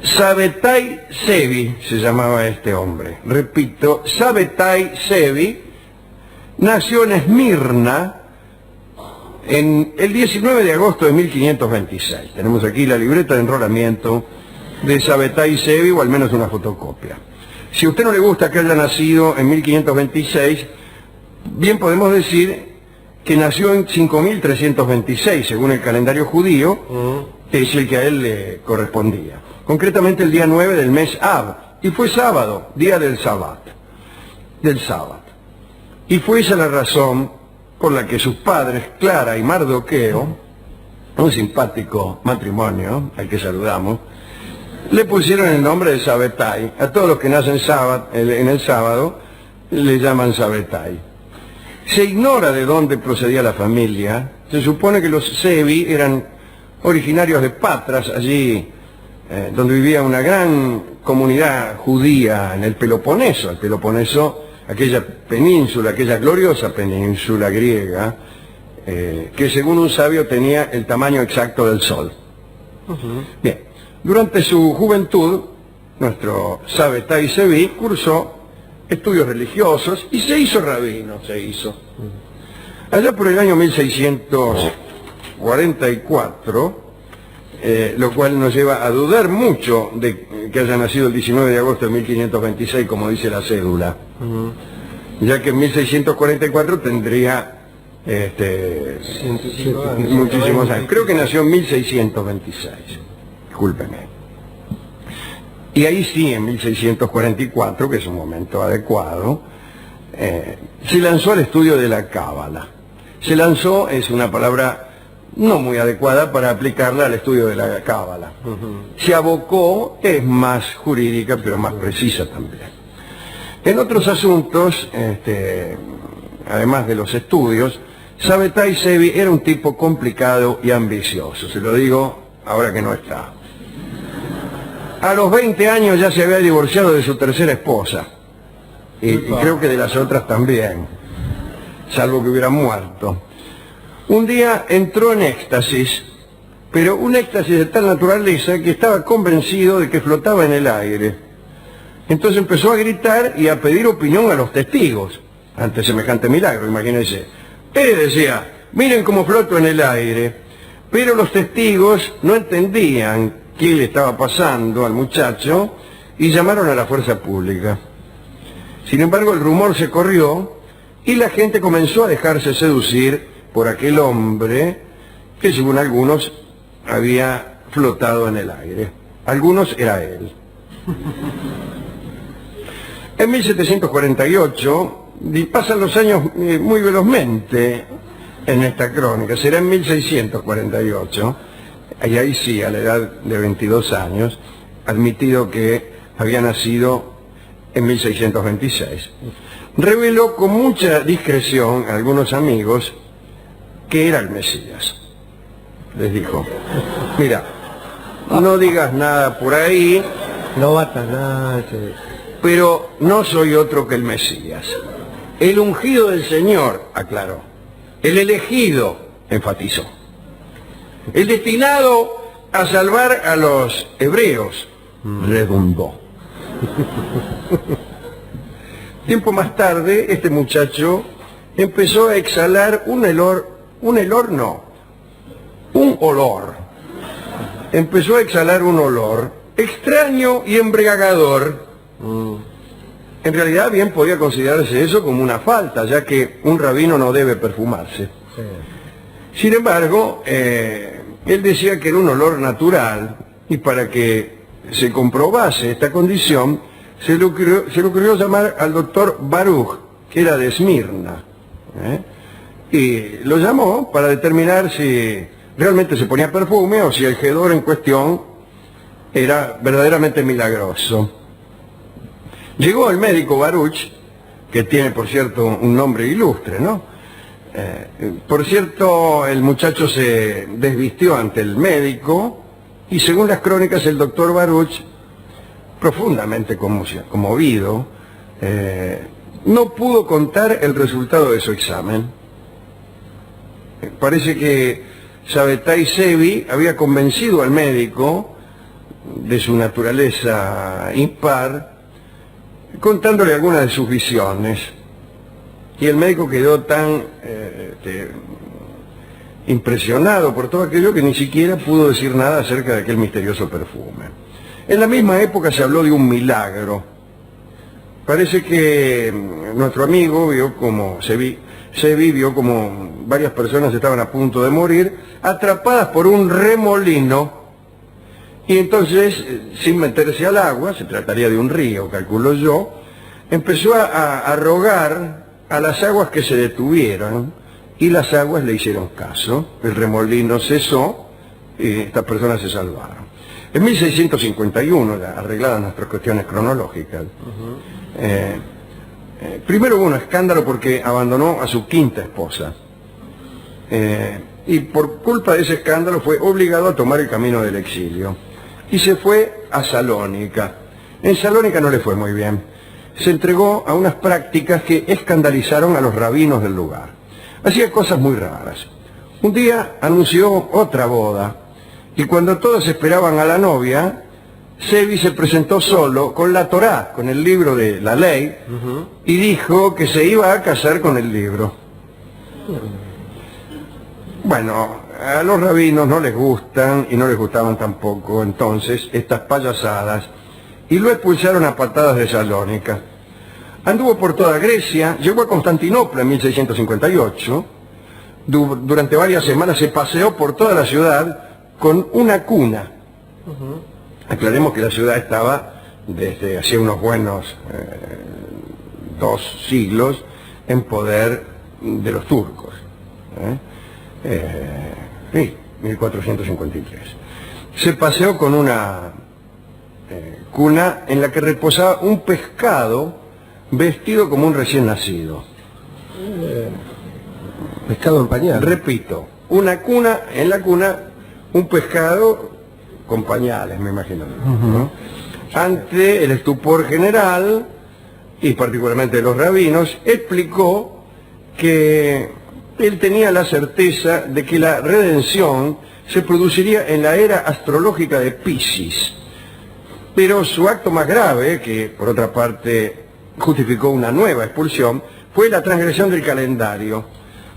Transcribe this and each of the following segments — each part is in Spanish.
Sabbatai Zevi se llamaba este hombre. Repito, Sabbatai Zevi nació en Esmirna en el 19 de agosto de 1526. Tenemos aquí la libreta de enrolamiento de Sabbatai Zevi, o al menos una fotocopia. Si a usted no le gusta que haya nacido en 1526, bien podemos decir que nació en 5326, según el calendario judío, que es el que a él le correspondía. Concretamente el día 9 del mes Ab, y fue sábado, día del sábado. Y fue esa la razón por la que sus padres, Clara y Mardoqueo, un simpático matrimonio al que saludamos, le pusieron el nombre de Sabbatai. A todos los que nacen en el sábado le llaman Sabbatai. Se ignora de dónde procedía la familia. Se supone que los Zevi eran originarios de Patras, allí donde vivía una gran comunidad judía en el Peloponeso. El Peloponeso, aquella península, aquella gloriosa península griega, que según un sabio tenía el tamaño exacto del Sol. Bien, durante su juventud, nuestro Sabbatai Zevi cursó estudios religiosos y se hizo rabino, Allá por el año 1644, lo cual nos lleva a dudar mucho de que haya nacido el 19 de agosto de 1526, como dice la cédula, ya que en 1644 tendría muchísimos años. Creo que nació en 1626, discúlpeme. Y ahí sí, en 1644, que es un momento adecuado, se lanzó al estudio de la Cábala. Se lanzó es una palabra no muy adecuada para aplicarla al estudio de la Cábala. Se abocó, es más jurídica, pero más precisa también. En otros asuntos, además de los estudios, Sabbatai Zevi era un tipo complicado y ambicioso. Se lo digo ahora que no está. A los 20 años ya se había divorciado de su tercera esposa. Y creo que de las otras también, salvo que hubiera muerto. Un día entró en éxtasis, pero un éxtasis de tal naturaleza que estaba convencido de que flotaba en el aire. Entonces empezó a gritar y a pedir opinión a los testigos ante semejante milagro, imagínense. Él decía, miren cómo floto en el aire, pero los testigos no entendían qué le estaba pasando al muchacho y llamaron a la fuerza pública. Sin embargo, el rumor se corrió y la gente comenzó a dejarse seducir por aquel hombre que, según algunos, había flotado en el aire. Algunos era él. En 1748, y pasan los años muy velozmente en esta crónica, será en 1648, y ahí sí, a la edad de 22 años, admitido que había nacido en 1626, reveló con mucha discreción a algunos amigos que era el Mesías. Les dijo, mira, no digas nada por ahí, no bata nada, pero no soy otro que el Mesías. El ungido del Señor, aclaró. El elegido, enfatizó. El destinado a salvar a los hebreos, redundó. Tiempo más tarde, este muchacho empezó a exhalar un olor. Empezó a exhalar un olor extraño y embriagador. En realidad bien podía considerarse eso como una falta, ya que un rabino no debe perfumarse. Sin embargo, él decía que era un olor natural, y para que se comprobase esta condición, se le ocurrió llamar al doctor Baruch, que era de Esmirna, y lo llamó para determinar si realmente se ponía perfume o si el hedor en cuestión era verdaderamente milagroso. Llegó el médico Baruch, que tiene, por cierto, un nombre ilustre, ¿no? Por cierto, el muchacho se desvistió ante el médico y, según las crónicas, el doctor Baruch, profundamente conmovido, no pudo contar el resultado de su examen. Parece que Sabbatai Zevi había convencido al médico de su naturaleza impar, contándole algunas de sus visiones. Y el médico quedó tan impresionado por todo aquello que ni siquiera pudo decir nada acerca de aquel misterioso perfume. En la misma época se habló de un milagro. Parece que nuestro amigo vio como Sevi vio como varias personas estaban a punto de morir, atrapadas por un remolino, y entonces, sin meterse al agua, se trataría de un río, calculo yo, empezó a rogar a las aguas que se detuvieran, y las aguas le hicieron caso, el remolino cesó, y estas personas se salvaron. En 1651, ya arregladas nuestras cuestiones cronológicas, primero hubo un escándalo porque abandonó a su quinta esposa, y por culpa de ese escándalo fue obligado a tomar el camino del exilio, y se fue a Salónica. En Salónica no le fue muy bien. Se entregó a unas prácticas que escandalizaron a los rabinos del lugar. Hacía cosas muy raras. Un día anunció otra boda, y cuando todos esperaban a la novia, Sevi se presentó solo con la Torá, con el libro de la ley, y dijo que se iba a casar con el libro. Bueno, a los rabinos no les gustan, y no les gustaban tampoco entonces estas payasadas, y lo expulsaron a patadas de Salónica. Anduvo por toda Grecia, llegó a Constantinopla en 1658, durante varias semanas se paseó por toda la ciudad con una cuna. Aclaremos que la ciudad estaba desde hacía unos buenos 2 siglos en poder de los turcos. Sí, 1453. Se paseó con una cuna en la que reposaba un pescado vestido como un recién nacido. Pescado en pañal. Repito, una cuna, en la cuna, un pescado con pañales, me imagino, ¿no? Ante el estupor general, y particularmente de los rabinos, explicó que él tenía la certeza de que la redención se produciría en la era astrológica de Piscis. Pero su acto más grave, que por otra parte justificó una nueva expulsión, fue la transgresión del calendario.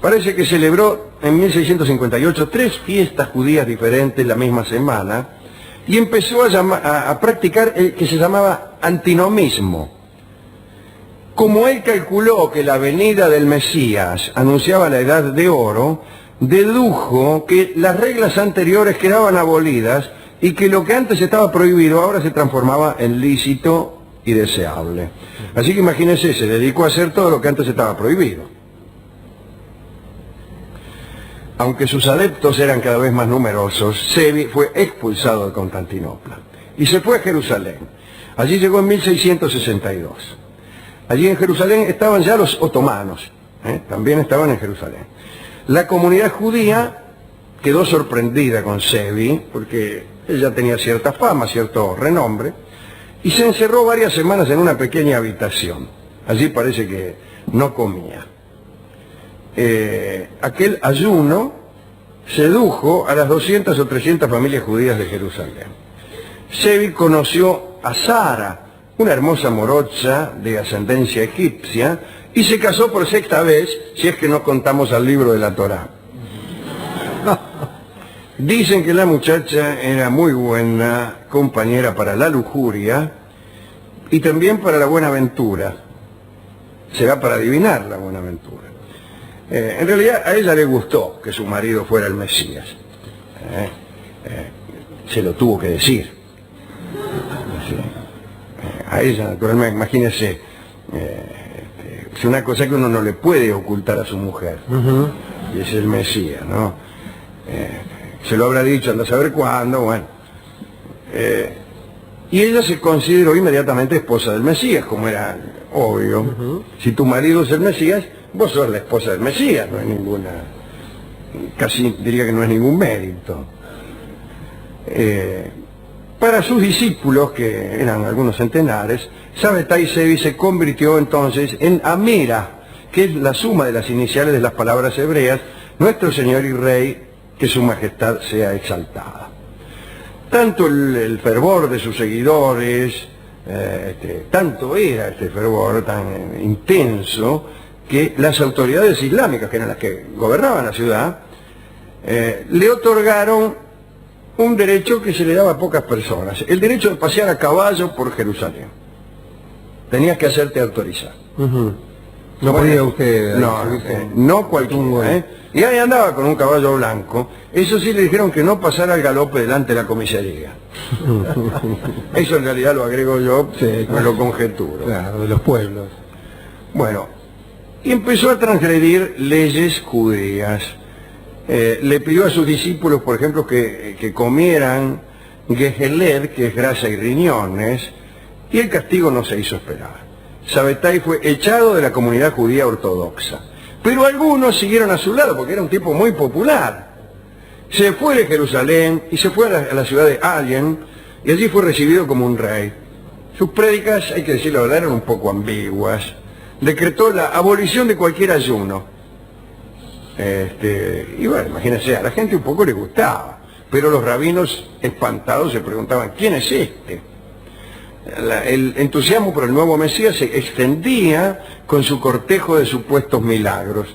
Parece que celebró en 1658 3 fiestas judías diferentes la misma semana, y empezó a practicar el que se llamaba antinomismo. Como él calculó que la venida del Mesías anunciaba la edad de oro, dedujo que las reglas anteriores quedaban abolidas y que lo que antes estaba prohibido ahora se transformaba en lícito y deseable. Así que imagínense, se dedicó a hacer todo lo que antes estaba prohibido. Aunque sus adeptos eran cada vez más numerosos, Sevi fue expulsado de Constantinopla y se fue a Jerusalén. Allí llegó en 1662. Allí en Jerusalén estaban ya los otomanos, también estaban en Jerusalén. La comunidad judía quedó sorprendida con Sevi, porque ella tenía cierta fama, cierto renombre, y se encerró varias semanas en una pequeña habitación. Allí parece que no comía. Aquel ayuno sedujo a las 200 o 300 familias judías de Jerusalén. Sevi conoció a Sara, una hermosa morocha de ascendencia egipcia, y se casó por 6ª vez, si es que no contamos al libro de la Torá. Dicen que la muchacha era muy buena compañera para la lujuria y también para la buena aventura. Será para adivinar la buena aventura. En realidad a ella le gustó que su marido fuera el Mesías. Se lo tuvo que decir. A ella, naturalmente, imagínese, es una cosa que uno no le puede ocultar a su mujer. Y es el Mesías, ¿no? Se lo habrá dicho, anda a saber cuándo, bueno. Y ella se consideró inmediatamente esposa del Mesías, como era obvio. Si tu marido es el Mesías, vos sos la esposa del Mesías, no hay ninguna, casi diría que no es ningún mérito. Para sus discípulos, que eran algunos centenares, Sabbatai Sevi se convirtió entonces en Amira, que es la suma de las iniciales de las palabras hebreas, nuestro Señor y Rey, que su majestad sea exaltada. tanto el fervor de sus seguidores, tanto era este fervor tan intenso, que las autoridades islámicas, que eran las que gobernaban la ciudad, le otorgaron un derecho que se le daba a pocas personas, el derecho de pasear a caballo por Jerusalén. Tenías que hacerte autorizar. No podía usted... No cualquiera, Y ahí andaba con un caballo blanco. Eso sí le dijeron que no pasara al galope delante de la comisaría. Eso en realidad lo agrego yo, me lo conjeturo. Claro, de los pueblos. Bueno, y empezó a transgredir leyes judías. Le pidió a sus discípulos, por ejemplo, que comieran geheled, que es grasa y riñones, y el castigo no se hizo esperar. Sabbatai fue echado de la comunidad judía ortodoxa. Pero algunos siguieron a su lado, porque era un tipo muy popular. Se fue de Jerusalén y se fue a la ciudad de Ayen, y allí fue recibido como un rey. Sus prédicas, hay que decir la verdad, eran un poco ambiguas. Decretó la abolición de cualquier ayuno. Y bueno, imagínense, a la gente un poco le gustaba, pero los rabinos espantados se preguntaban, ¿quién es este? El entusiasmo por el nuevo Mesías se extendía con su cortejo de supuestos milagros.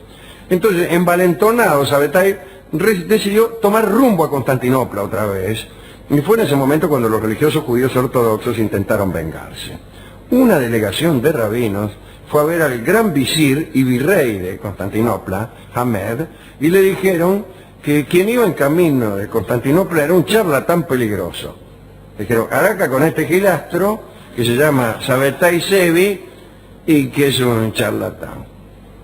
Entonces, envalentonado, Sabbatai decidió tomar rumbo a Constantinopla otra vez, y fue en ese momento cuando los religiosos judíos ortodoxos intentaron vengarse. Una delegación de rabinos fue a ver al gran visir y virrey de Constantinopla, Hamed, y le dijeron que quien iba en camino de Constantinopla era un charlatán peligroso. Dijeron, Araca con este gilastro que se llama Sabbatai Sevi y que es un charlatán.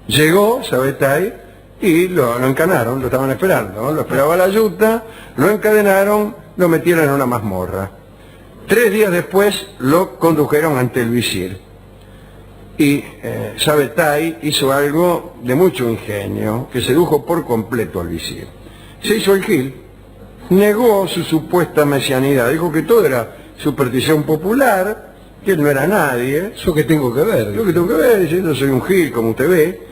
Llegó Sabbatai y lo encanaron, lo estaban esperando, ¿no? Lo esperaba la yuta, lo encadenaron, lo metieron en una mazmorra. 3 días después lo condujeron ante el visir. Y Sabbatai hizo algo de mucho ingenio, que sedujo por completo al visir. Se hizo el gil, negó su supuesta mesianidad, dijo que todo era superstición popular, que él no era nadie. ¿Yo qué tengo que ver? Yo que tengo que ver, dice, yo soy un gil, como usted ve.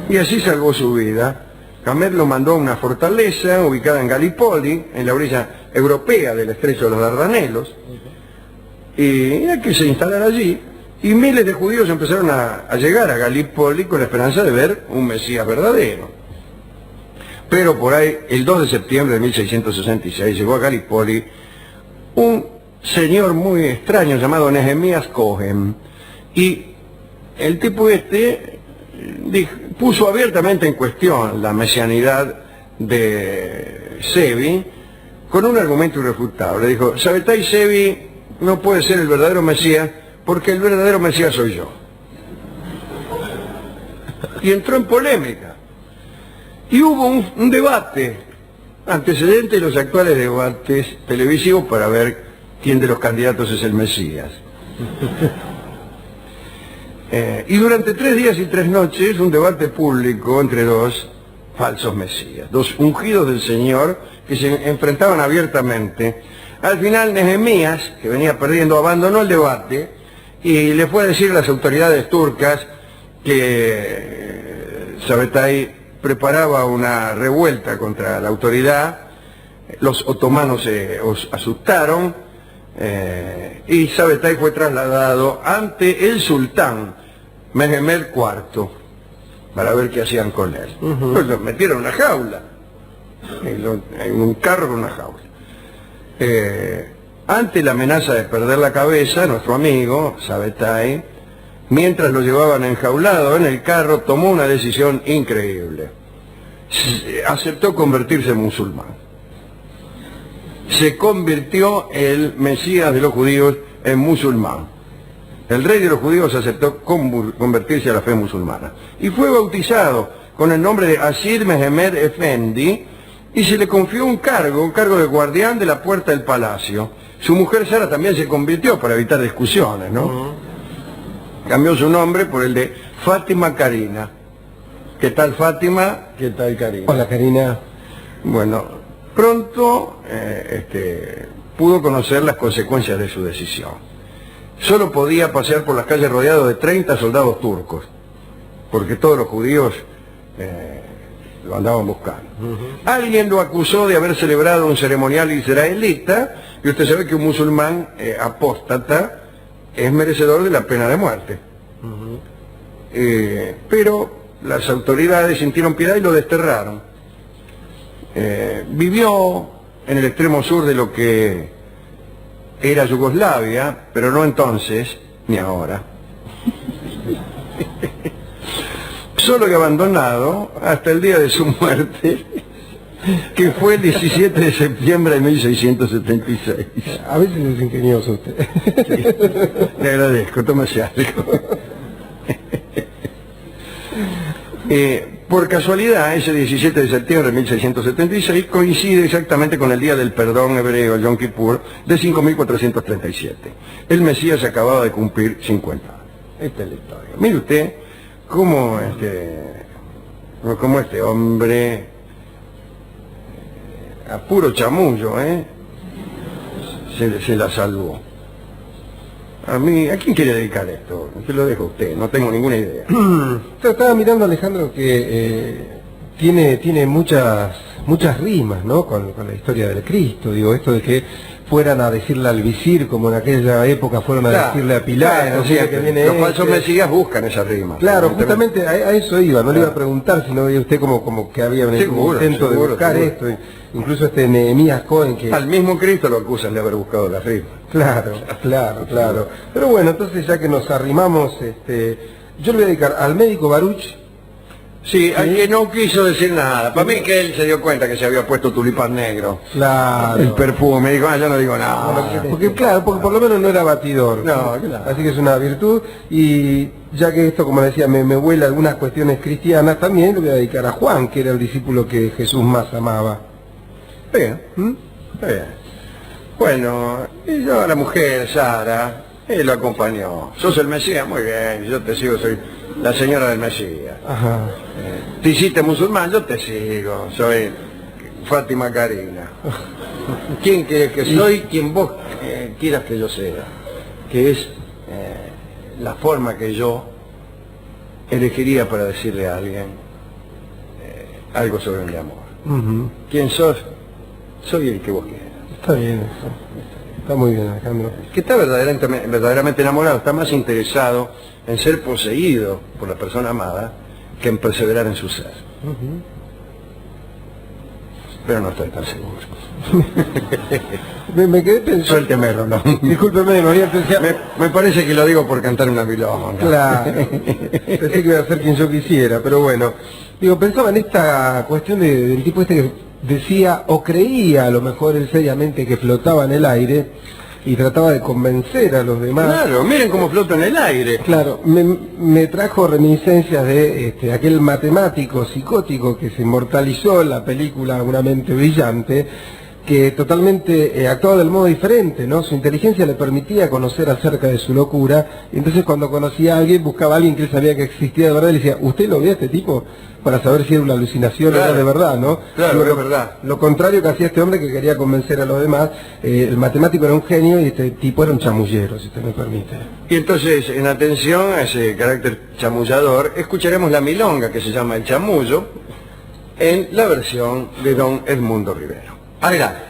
Y así salvó su vida. Hamed lo mandó a una fortaleza ubicada en Galipoli, en la orilla europea del estrecho de los Dardanelos, y hay que se instalar allí. Y miles de judíos empezaron a llegar a Galipoli con la esperanza de ver un Mesías verdadero. Pero por ahí, el 2 de septiembre de 1666, llegó a Galipoli un señor muy extraño llamado Nehemías Cohen. Y el tipo puso abiertamente en cuestión la mesianidad de Sevi con un argumento irrefutable. Dijo, Sabbatai Sevi no puede ser el verdadero Mesías porque el verdadero Mesías soy yo. Y entró en polémica. Y hubo un debate, antecedente de los actuales debates televisivos para ver quién de los candidatos es el Mesías. Y durante 3 días y 3 noches, un debate público entre 2 falsos Mesías, 2 ungidos del Señor que se enfrentaban abiertamente. Al final Nehemías, que venía perdiendo, abandonó el debate y le fue a decir a las autoridades turcas que Sabbatai preparaba una revuelta contra la autoridad. Los otomanos se asustaron y Sabbatai fue trasladado ante el sultán Mehmed IV para ver qué hacían con él. Pues lo metieron en una jaula, en un carro con una jaula. Ante la amenaza de perder la cabeza, nuestro amigo Sabbatai, mientras lo llevaban enjaulado en el carro, tomó una decisión increíble. Aceptó convertirse en musulmán. Se convirtió el Mesías de los judíos en musulmán. El rey de los judíos aceptó convertirse a la fe musulmana. Y fue bautizado con el nombre de Asir Mehmed Efendi, y se le confió un cargo de guardián de la puerta del palacio. Su mujer Sara también se convirtió para evitar discusiones, ¿no? Cambió su nombre por el de Fátima Karina. ¿Qué tal Fátima? ¿Qué tal Karina? Hola Karina. Bueno, pronto pudo conocer las consecuencias de su decisión. Solo podía pasear por las calles rodeado de 30 soldados turcos, porque todos los judíos lo andaban buscando. Alguien lo acusó de haber celebrado un ceremonial israelita Y usted sabe que un musulmán apóstata es merecedor de la pena de muerte. Pero las autoridades sintieron piedad y lo desterraron. Vivió en el extremo sur de lo que era Yugoslavia, pero no entonces ni ahora. Solo y abandonado hasta el día de su muerte, que fue el 17 de septiembre de 1676. A veces es ingenioso usted. Sí. Le agradezco, tómese algo. Por casualidad, ese 17 de septiembre de 1676 coincide exactamente con el día del perdón hebreo, Yom Kippur, de 5437. El Mesías acababa de cumplir 50 años. Esta es la historia. Mire usted cómo este hombre, a puro chamullo, se la salvó. ¿A quién quiere dedicar esto? Se lo dejo a usted, no tengo ninguna idea. Estaba mirando, Alejandro, que tiene muchas rimas, ¿no? Con la historia del Cristo, digo, esto de que fueran a decirle al visir, como en aquella época fueron a decirle a Pilato, o sea, que viene los falsos mesías buscan esas rimas. Claro, justamente a eso iba, no le iba a preguntar si no veía usted como que había un intento de buscar esto, incluso Nehemías Cohen que... Al mismo Cristo lo acusan de haber buscado las rimas. Claro. Pero bueno, entonces ya que nos arrimamos, yo le voy a dedicar al médico Baruch. Sí, al que no quiso decir nada. Para mí que él se dio cuenta que se había puesto tulipán negro. Claro. El perfume, dijo, yo no digo nada. Porque por lo menos no era batidor. No, claro. Así que es una virtud. Y ya que esto, como decía, me vuela algunas cuestiones cristianas, también le voy a dedicar a Juan, que era el discípulo que Jesús más amaba. Bien. Bien. Bueno, y yo a la mujer, Sara, él lo acompañó. ¿Sos el Mesías? Muy bien, yo te sigo, soy la señora del Mesías. Ajá. ¿Te hiciste musulmán? Yo te sigo, soy Fátima Karina. ¿Quién quieres que soy? Quien vos quieras que yo sea. Que es la forma que yo elegiría para decirle a alguien algo sobre mi amor. ¿Quién sos? Soy el que vos quieras. Está bien eso. Está muy bien, Alejandro. Que está verdaderamente enamorado, está más interesado en ser poseído por la persona amada que en perseverar en su ser. Pero no estoy tan seguro. me quedé pensando... Suélteme, Rolón. Discúlpeme, me había pensado... Me parece que lo digo por cantar una milonga. Claro. Pensé que iba a ser quien yo quisiera, pero bueno. Digo, pensaba en esta cuestión del tipo este que decía o creía a lo mejor él seriamente que flotaba en el aire y trataba de convencer a los demás. Claro, miren cómo flota en el aire. Claro, me trajo reminiscencias de aquel matemático psicótico que se inmortalizó en la película Una mente brillante, que totalmente actuaba del modo diferente, ¿no? Su inteligencia le permitía conocer acerca de su locura, y entonces cuando conocía a alguien, buscaba a alguien que él sabía que existía de verdad, y le decía, ¿usted lo vio a este tipo? Para saber si era una alucinación o era de verdad, ¿no? Claro, es verdad. Lo contrario que hacía este hombre que quería convencer a los demás, el matemático era un genio y este tipo era un chamullero, si usted me permite. Y entonces, en atención a ese carácter chamullador, escucharemos la milonga que se llama El Chamullo, en la versión de don Edmundo Rivero. Adelante.